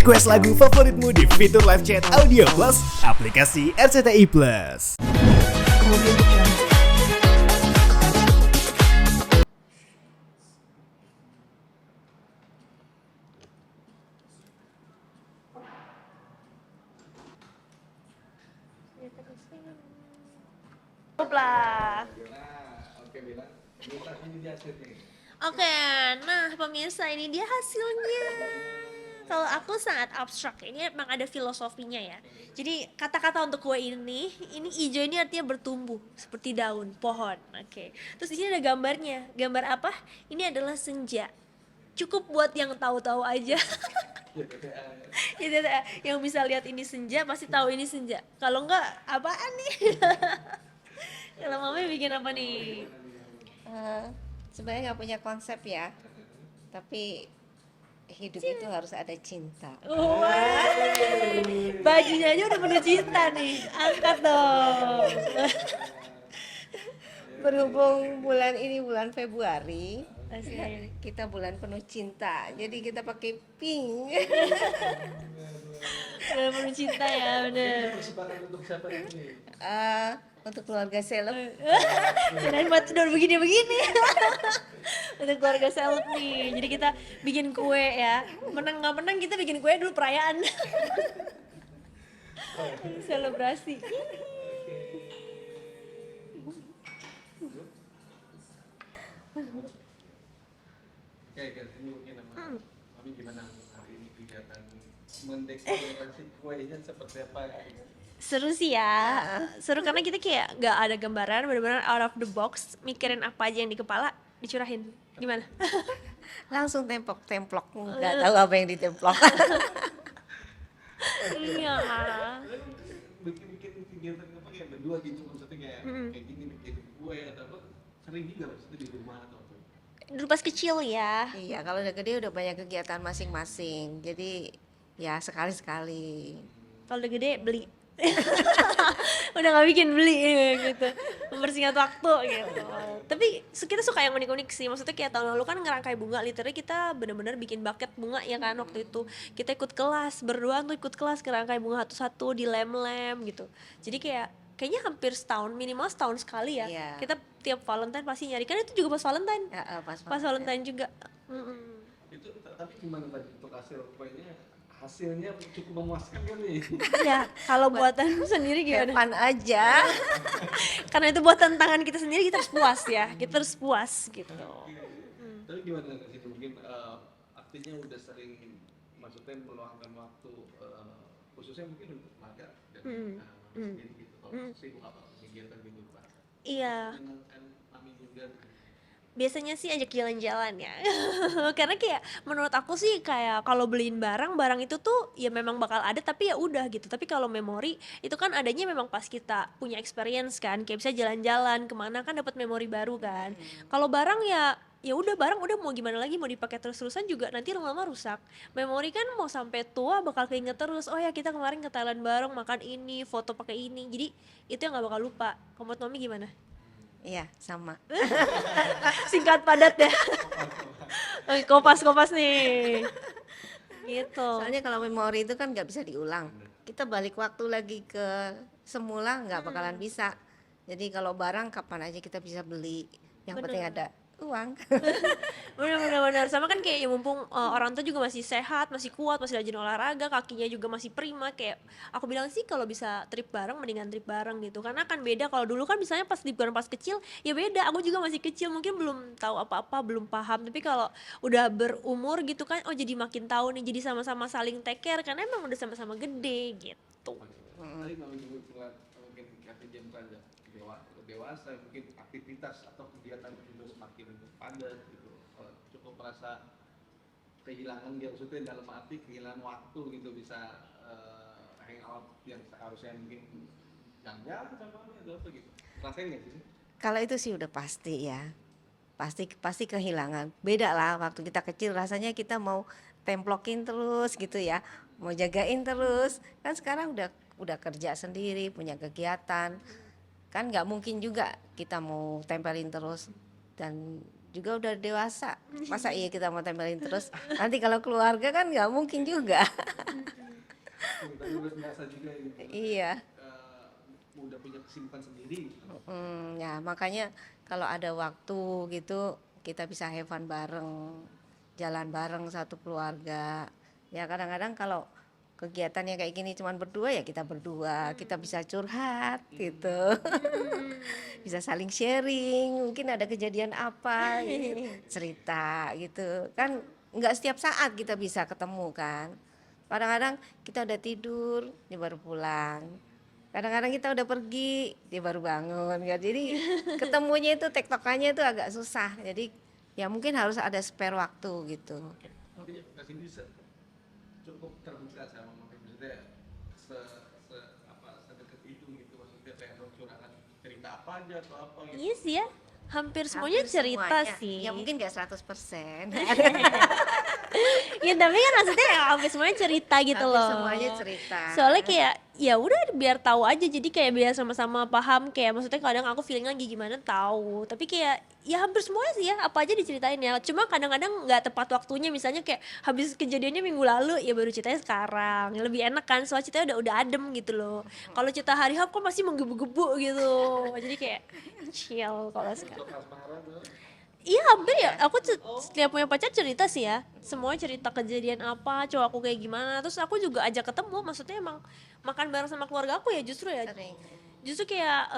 Request lagu favoritmu di fitur live chat Audio Plus, aplikasi RCTI Plus. Lah. Oke, nah pemirsa ini dia hasilnya. Kalau aku sangat abstrak, ini emang ada filosofinya ya. Jadi kata-kata untuk kue ini hijau ini artinya bertumbuh seperti daun pohon. Oke. Terus di sini ada gambarnya. Gambar apa? Ini adalah senja. Cukup buat yang tahu-tahu aja. Yang bisa lihat ini senja pasti tahu ini senja. Kalau enggak apaan nih? Kalau Mami bikin apa nih? Sebenarnya nggak punya konsep ya, tapi hidup itu harus ada cinta. Wah, bajunya aja udah penuh cinta nih, angkat dong. Berhubung bulan ini bulan Februari, Asli. kita bulan penuh cinta, jadi kita pakai pink. Udah penuh cinta ya, bener. Untuk siapa ini? Untuk keluarga seleb. Kirain buat tidur begini-begini. Untuk keluarga seleb nih, jadi kita bikin kue ya. Menang nggak menang kita bikin kue dulu perayaan. Selebrasi. Oke, ini mungkin Mami gimana hari ini kegiatan mendekorasi kuenya seperti apa? Seru sih ya, seru karena kita kayak nggak ada gambaran, benar-benar out of the box, mikirin apa aja yang di kepala dicurahin. Gimana? Langsung templok, nggak tahu apa yang ditemplok. Iya. Bikin kegiatan apa kayak berdua gitu maksudnya kayak gini bikin kue atau apa sering juga maksudnya di rumah atau apa? Dulu pas kecil ya. Iya, kalau udah gede udah banyak kegiatan masing-masing, jadi ya sekali-sekali. Kalau udah gede beli. Udah nggak bikin beli gitu, mempersingkat waktu gitu. Tapi kita suka yang unik-unik sih, maksudnya kayak tahun lalu kan ngerangkai bunga, literally kita bener-bener bikin bucket bunga ya kan waktu itu. Kita ikut kelas berdua tuh, ikut kelas ngerangkai bunga satu-satu di lem-lem gitu. Jadi kayaknya hampir setahun, minimal setahun sekali ya. Iya. Kita tiap Valentine pasti nyari, kan itu juga pas Valentine. Ya, Pas Valentine juga. Itu tapi gimana tadi untuk hasil kuenya? Hasilnya cukup memuaskan kan nih? Ya, kalau buatan sendiri gimana? Depan aja. Karena itu buatan tangan kita sendiri, kita harus puas ya, kita harus puas gitu. Tapi gimana sih mungkin artinya udah sering maksudnya meluangkan waktu khususnya mungkin untuk maga dan sendiri gitu. Kalau sibuk apa kegiatan minggu depan? Iya, Menyenangkan kami juga. biasanya sih ajak jalan-jalan ya. Karena kayak menurut aku sih kayak kalau beliin barang itu tuh ya memang bakal ada, tapi ya udah gitu. Tapi kalau memori itu kan adanya memang pas kita punya experience kan, kayak bisa jalan-jalan kemana kan dapat memori baru kan. Kalau barang ya udah, barang udah mau gimana lagi, mau dipakai terus-terusan juga nanti lama-lama rusak. Memori kan mau sampai tua bakal keinget terus. Oh ya, kita kemarin ke Thailand bareng, makan ini, foto pakai ini. Jadi itu yang nggak bakal lupa. Kalau menurut Mami gimana? Iya, sama. Singkat padat ya. Kopas nih. Gitu. Soalnya kalau memori itu kan nggak bisa diulang. Kita balik waktu lagi ke semula nggak bakalan bisa. Jadi kalau barang kapan aja kita bisa beli. Yang penting ada uang. Benar. Sama kan kayak ya mumpung orang tua juga masih sehat, masih kuat, masih rajin olahraga, kakinya juga masih prima. Kayak aku bilang sih kalau bisa trip bareng mendingan trip bareng gitu. Karena kan beda kalau dulu kan misalnya pas liburan pas kecil ya beda. Aku juga masih kecil, mungkin belum tahu apa-apa, belum paham. Tapi kalau udah berumur gitu kan, oh jadi makin tahu nih, jadi sama-sama saling take care karena emang udah sama-sama gede gitu. Tadi kalau mungkin jam kerja dewasa mungkin aktivitas atau kegiatan juga semakin padat gitu. Cukup merasa kehilangan dia maksudnya dalam arti kehilangan waktu gitu, bisa hangout yang seharusnya mungkin jalan-jalan sama atau apa gitu. Rasain nggak sih? Kalau itu sih udah pasti ya. Pasti kehilangan. Beda lah waktu kita kecil rasanya kita mau templokin terus gitu ya. Mau jagain terus. Kan sekarang udah kerja sendiri, punya kegiatan. Kan nggak mungkin juga kita mau tempelin terus, dan juga udah dewasa, masa iya kita mau tempelin terus? Nanti kalau keluarga kan nggak mungkin juga. Tapi udah biasa juga ini. Iya. Udah punya kesibukan sendiri. Ya makanya kalau ada waktu gitu kita bisa have fun bareng, jalan bareng satu keluarga. Ya kadang-kadang kalau kegiatannya kayak gini cuman berdua ya kita berdua, kita bisa curhat gitu. Bisa saling sharing, mungkin ada kejadian apa cerita gitu. Kan nggak setiap saat kita bisa ketemu kan. Kadang-kadang kita udah tidur, dia baru pulang. Kadang-kadang kita udah pergi, dia baru bangun kan. Jadi ketemunya itu tektokannya itu agak susah. Jadi ya mungkin harus ada spare waktu gitu. Tapi Kak Cindy cukup terbuka sama Mama, maksudnya sedekat itu gitu, maksudnya kayak mau curahkan cerita apa aja atau apa gitu. Iya sih ya, hampir semuanya Hampir cerita semuanya. sih. Ya mungkin gak 100%. Ya tapi kan maksudnya ya hampir semuanya cerita gitu Hampir loh. semuanya cerita. Soalnya kayak ya udah biar tahu aja, jadi kayak biar sama-sama paham, kayak maksudnya kadang aku feeling lagi gimana tahu, tapi kayak ya hampir semuanya sih ya apa aja diceritain ya, cuma kadang-kadang nggak tepat waktunya, misalnya kayak habis kejadiannya minggu lalu ya baru ceritanya sekarang, ya lebih enak kan soalnya ceritanya udah adem gitu loh. Kalau cerita hari H kok masih menggebu-gebu gitu, jadi kayak chill kalau sekarang. Untuk asmara tuh Iya hampir ya, aku setiap punya pacar cerita sih ya, semua cerita kejadian apa, cowok aku kayak gimana, terus aku juga ajak ketemu, maksudnya emang makan bareng sama keluarga aku ya justru ya, Sering. justru kayak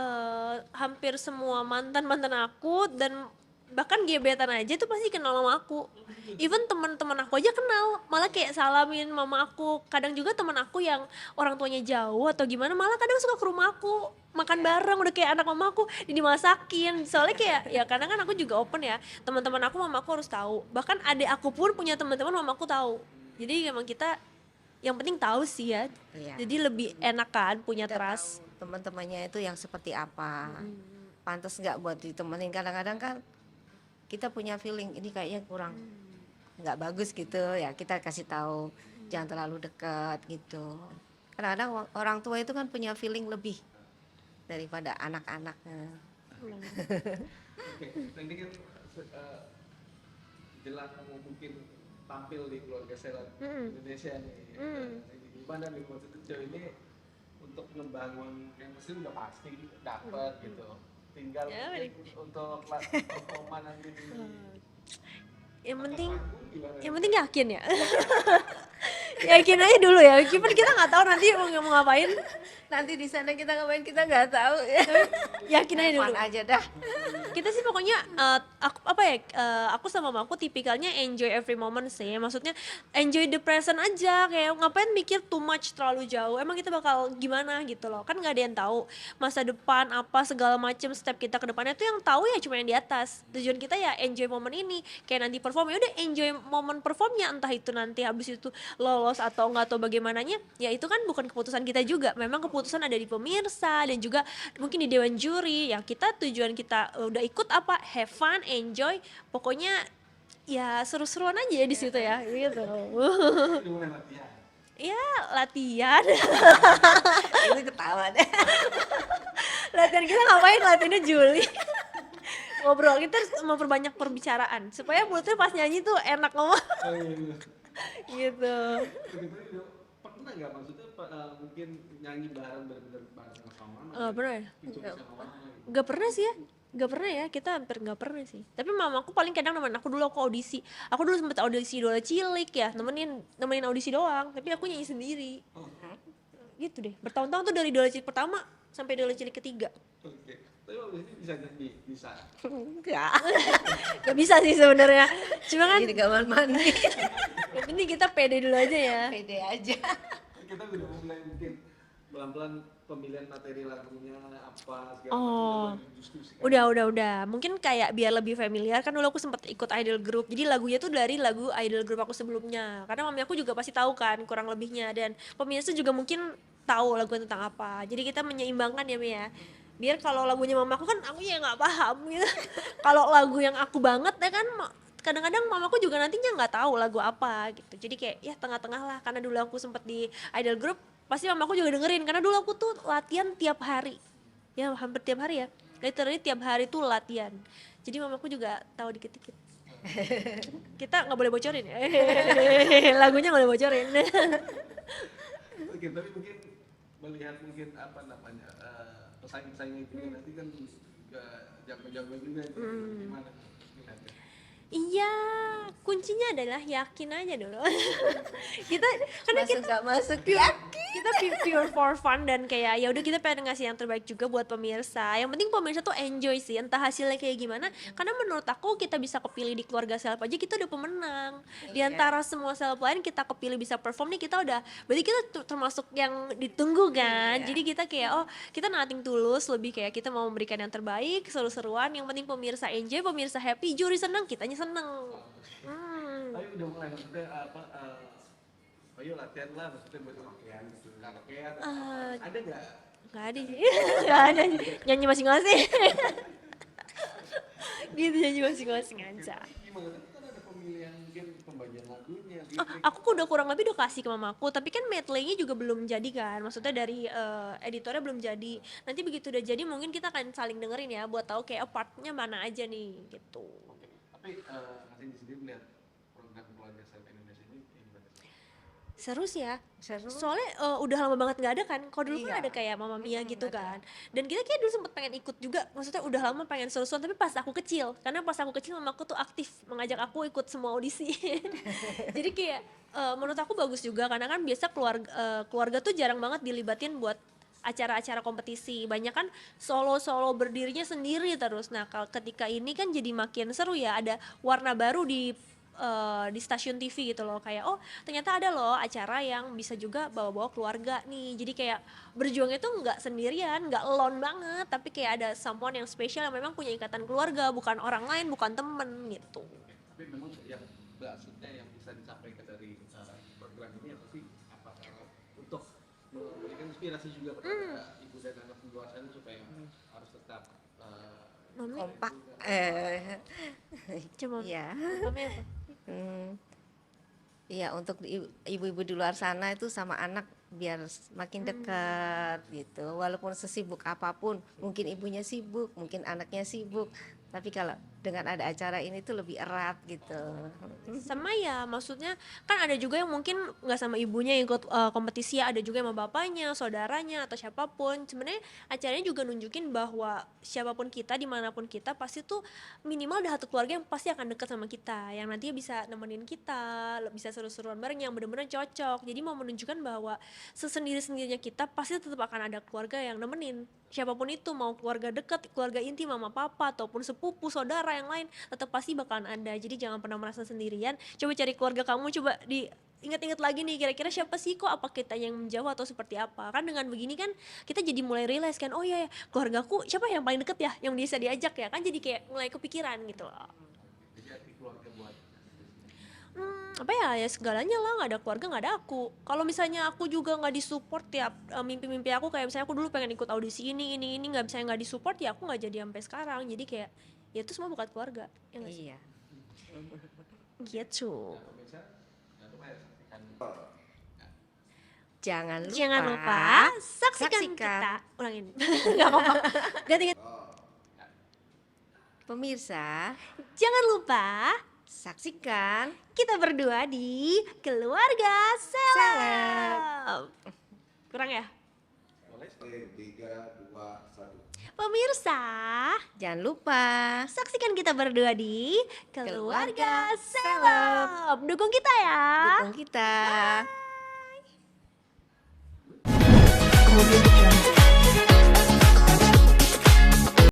hampir semua mantan aku dan bahkan gebetan aja tuh pasti kenal mama aku, even teman-teman aku aja kenal, malah kayak salamin mama aku. Kadang juga teman aku yang orang tuanya jauh atau gimana malah kadang suka ke rumah aku makan bareng, udah kayak anak mama aku dimasakin. Soalnya kayak ya karena kan aku juga open ya, teman-teman aku mama aku harus tahu, bahkan adik aku pun punya teman-teman mama aku tahu. Jadi emang kita yang penting tahu sih ya, Iya. jadi lebih enak kan punya Kita trust. tahu teman-temannya itu yang seperti apa. Pantas nggak buat ditemenin, kadang-kadang kan kita punya feeling ini kayaknya kurang nggak bagus gitu ya, kita kasih tahu jangan terlalu dekat gitu. Kadang-kadang orang tua itu kan punya feeling lebih daripada anak-anaknya. Oke, nanti kan jelang kamu mungkin tampil di keluarga Selat Indonesia nih. Gimana nih maksudnya sejauh ini untuk membangun yang mesti udah pasti dapat gitu. Tinggal Ya, mungkin untuk performa nanti di Yang penting gimana? yang penting yakin ya. Yakin aja dulu ya, meskipun kita nggak tahu nanti mau ngapain, Nanti di sana kita ngapain kita nggak tahu ya. yakin aja dulu. Fun aja dah. Kita sih pokoknya aku apa ya, aku sama mamaku tipikalnya enjoy every moment sih, maksudnya enjoy the present aja, kayak ngapain mikir too much terlalu jauh, emang kita bakal gimana gitu loh, kan nggak ada yang tahu masa depan apa segala macam step kita ke depannya tuh, yang tahu ya cuma yang di atas. Tujuan kita ya enjoy momen ini, kayak nanti perform ya udah enjoy momen performnya, entah itu nanti habis itu lolos atau enggak atau bagaimananya ya itu kan bukan keputusan kita juga, memang keputusan ada di pemirsa dan juga mungkin di dewan juri. Ya kita tujuan kita udah ikut apa, have fun, enjoy, pokoknya ya seru-seruan aja di situ ya gitu. Itu mulai latihan. Ya latihan. Ini ketawa deh. Latihan kita ngapain, latihannya Juli. Ngobrol, kita harus memperbanyak perbicaraan supaya mulutnya pas nyanyi tuh enak ngomong. Oh iya. Gitu. Begitu pernah nggak maksudnya mungkin nyanyi bareng bener-bener bareng sama mama? Nggak pernah ya? Coba sama mama gitu. Gak pernah sih ya, gak pernah ya, kita hampir gak pernah sih. Tapi mama aku paling kadang nemenin aku dulu, aku audisi. Aku dulu sempet audisi Idola Cilik ya, nemenin audisi doang, tapi aku nyanyi sendiri. Gitu deh, bertahun-tahun tuh dari Idola Cilik pertama sampai Idola Cilik ketiga. Oke. Tapi waktu itu bisa nyanyi, bisa. Enggak. Gak bisa sih sebenarnya, cuma kan Jadi kamar mandi. yang penting kita pede dulu aja ya. Pede aja. Kita udah mulai mungkin pelan-pelan pemilihan materi lagunya apa segala Oh. macam udah diskusikan. Udah. Mungkin kayak biar lebih familiar, kan dulu aku sempet ikut idol group. Jadi lagunya tuh dari lagu idol group aku sebelumnya. Karena mami aku juga pasti tahu kan kurang lebihnya, dan pemirsa juga mungkin tahu lagu tentang apa. Jadi kita menyeimbangkan ya, Mi ya. Biar kalau lagunya mamaku kan aku ya nggak paham gitu. Kalau lagu yang aku banget ya kan kadang-kadang mamaku juga nantinya nggak tahu lagu apa gitu. Jadi kayak ya tengah-tengah lah, karena dulu aku sempet di idol group, pasti mamaku juga dengerin karena dulu aku tuh latihan tiap hari. Ya hampir tiap hari ya. Literally tiap hari tuh latihan. Jadi mamaku juga tahu dikit-dikit. Kita nggak boleh bocorin ya. Lagunya nggak boleh bocorin. Oke, tapi mungkin melihat mungkin apa namanya pesaing-pesaing itu nanti kan juga jago-jago juga gimana melihatnya? Iya, kuncinya adalah yakin aja dulu. kita karena Masuk kita nggak masuk kita pure for fun dan kayak ya udah kita pengen ngasih yang terbaik juga buat pemirsa. Yang penting pemirsa tuh enjoy sih, entah hasilnya kayak gimana. Karena menurut aku kita bisa kepilih di keluarga self aja kita udah pemenang. Di antara semua self lain kita kepilih bisa perform nih kita udah, berarti kita termasuk yang ditunggu kan. Jadi kita kayak kita nothing tulus, lebih kayak kita mau memberikan yang terbaik, seru-seruan. Yang penting pemirsa enjoy, pemirsa happy, juri seneng, kitanya seneng. Tapi udah mulai maksudnya apa ayo latihan lah maksudnya buat karaokean ada nggak? Nggak ada sih. Nggak ada sih. Nyanyi masing-masing. Gitu, nyanyi masing-masing aja. Gimana kan ada pemilihan mungkin pembagian lagunya Aku udah kurang lebih udah kasih ke mamaku, tapi kan medley-nya juga belum jadi kan. Maksudnya dari editornya belum jadi. Nanti begitu udah jadi mungkin kita akan saling dengerin ya buat tahu kayak partnya mana aja nih gitu. tapi Mas Indi sendiri melihat program keluarga self Indonesia ini gimana? Seru sih ya. Seru. Soalnya udah lama banget nggak ada kan. Kalau dulu kan Iya. ada kayak Mama Mia gitu ada. kan. Dan kita kayak dulu sempet pengen ikut juga. Maksudnya udah lama pengen seru-seruan tapi pas aku kecil. Karena pas aku kecil mamaku tuh aktif mengajak aku ikut semua audisi. Jadi kayak menurut aku bagus juga karena kan biasa keluarga tuh jarang banget dilibatin buat acara-acara kompetisi. Banyak kan solo-solo berdirinya sendiri terus. Nah, ketika ini kan jadi makin seru ya, ada warna baru di stasiun TV gitu loh, kayak ternyata ada loh acara yang bisa juga bawa-bawa keluarga nih. Jadi kayak berjuangnya tuh nggak sendirian, nggak alone banget, tapi kayak ada someone yang spesial yang memang punya ikatan keluarga, bukan orang lain, bukan temen gitu. Tapi memang yang maksudnya yang bisa disampaikan dari program ini apa sih? Apa untuk memberikan inspirasi juga kepada ibu dan anak di luar sana supaya harus tetap Mami, Kompak. coba Iya. Mami apa? Iya, untuk ibu-ibu di luar sana itu sama anak biar makin dekat gitu. Walaupun sesibuk apapun, mungkin ibunya sibuk, mungkin anaknya sibuk, tapi kalau dengan ada acara ini tuh lebih erat gitu. Sama ya, maksudnya kan ada juga yang mungkin nggak sama ibunya yang ikut kompetisi ya, ada juga yang sama bapaknya, saudaranya atau siapapun. Sebenarnya acaranya juga nunjukin bahwa siapapun kita, dimanapun kita, pasti tuh minimal ada satu keluarga yang pasti akan deket sama kita, yang nantinya bisa nemenin kita, bisa seru-seruan bareng yang bener-bener cocok. Jadi mau menunjukkan bahwa sesendiri-sendirinya kita pasti tetap akan ada keluarga yang nemenin. Siapapun itu, mau keluarga dekat, keluarga inti, mama papa ataupun sepupu, saudara yang lain, tetap pasti bakalan ada. Jadi jangan pernah merasa sendirian. Coba cari keluarga kamu, coba ingat-ingat lagi nih, kira-kira siapa sih, kok apa kita yang menjauh atau seperti apa. Kan dengan begini kan kita jadi mulai realize kan, oh iya ya, keluargaku siapa yang paling deket ya, yang bisa diajak ya. Kan jadi kayak mulai kepikiran gitu loh. jadi arti keluarga buat Apa ya segalanya lah, nggak ada keluarga nggak ada aku. Kalau misalnya aku juga nggak disupport ya, mimpi-mimpi aku kayak misalnya aku dulu pengen ikut audisi ini nggak bisa, nggak disupport ya aku nggak jadi sampai sekarang. Jadi kayak ya itu semua bukan keluarga ya nggak sih? Iya. Gitu. pemirsa Jangan lupa, Jangan lupa saksikan kita. Ulangin. Nggak apa-apa. Ganti. pemirsa, Jangan lupa saksikan kita berdua di Keluarga Seleb. Kurang ya? boleh 3, 2, 1. Pemirsa, jangan lupa saksikan kita berdua di Keluarga Keluarga Seleb. Dukung kita ya. dukung kita.